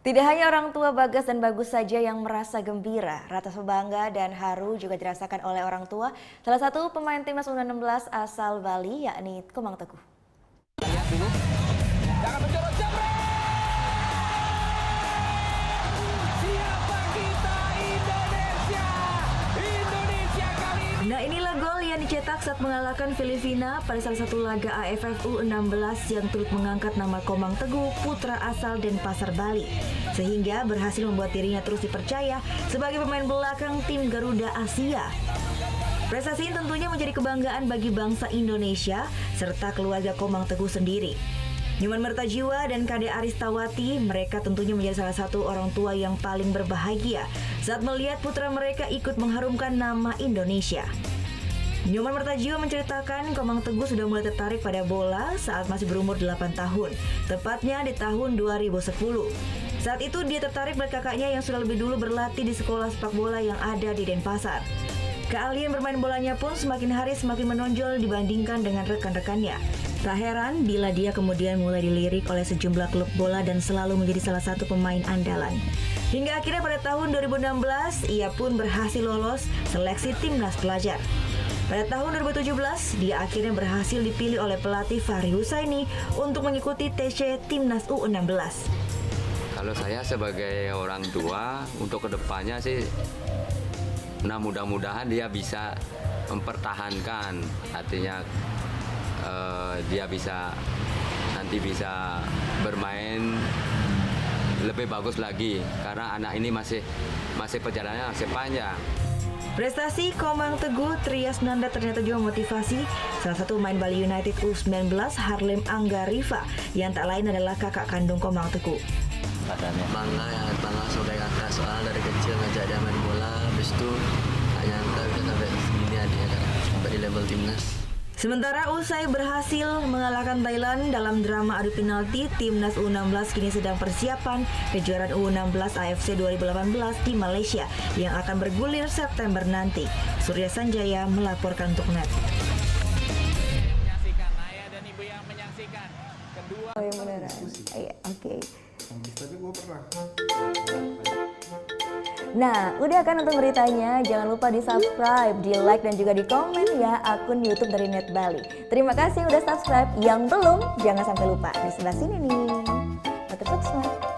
Tidak hanya orang tua Bagas dan Bagus saja yang merasa gembira, rasa bangga dan haru juga dirasakan oleh orang tua salah satu pemain timnas U16 asal Bali, yakni Komang Teguh. Lihat dulu. Jangan mencolok jambret. Siapa kita Indonesia? Indonesia kali ini. Nah, inilah gol yang dicetak saat mengalahkan Filipina pada salah satu laga AFF U16 yang turut mengangkat nama Komang Teguh, putra asal Denpasar, Bali, sehingga berhasil membuat dirinya terus dipercaya sebagai pemain belakang tim Garuda Asia. Prestasi ini tentunya menjadi kebanggaan bagi bangsa Indonesia serta keluarga Komang Teguh sendiri. Nyoman Mertajiwa dan Kade Aristawati, mereka tentunya menjadi salah satu orang tua yang paling berbahagia saat melihat putra mereka ikut mengharumkan nama Indonesia. Nyoman Mertajiwa menceritakan Komang Teguh sudah mulai tertarik pada bola saat masih berumur 8 tahun, tepatnya di tahun 2010. Saat itu dia tertarik melihat kakaknya yang sudah lebih dulu berlatih di sekolah sepak bola yang ada di Denpasar. Keahlian bermain bolanya pun semakin hari semakin menonjol dibandingkan dengan rekan-rekannya. Tak heran bila dia kemudian mulai dilirik oleh sejumlah klub bola dan selalu menjadi salah satu pemain andalan. Hingga akhirnya pada tahun 2016, ia pun berhasil lolos seleksi timnas pelajar. Pada tahun 2017, dia akhirnya berhasil dipilih oleh pelatih Fahri Husaini untuk mengikuti TC Timnas U16. Kalau saya sebagai orang tua, untuk kedepannya sih, nah mudah-mudahan dia bisa mempertahankan, artinya dia nanti bisa bermain lebih bagus lagi, karena anak ini masih perjalanannya masih panjang. Prestasi Komang Teguh Trias Nanda ternyata juga memotivasi salah satu pemain Bali United U19 Harlem Angga Riva yang tak lain adalah kakak kandung Komang Teguh. Bangga sebagai kakak, soalnya dari kecil ngajak dia main bola, habis itu gak nyangka bisa sampai segini dia kan, sampai di level timnas. Sementara usai berhasil mengalahkan Thailand dalam drama adu penalti, timnas U16 kini sedang persiapan kejuaraan U16 AFC 2018 di Malaysia yang akan bergulir September nanti. Surya Sanjaya melaporkan untuk NET. Menyaksikan ayah dan ibu yang menyaksikan kedua. Oh, yang beneran. Iya, oke. Tapi gue pernah. Nah, udah kan untuk beritanya? Jangan lupa di-subscribe, di-like, dan juga di-komen ya akun YouTube dari Net Bali. Terima kasih udah subscribe. Yang belum, jangan sampai lupa. Di sebelah sini nih. Notif subscribe.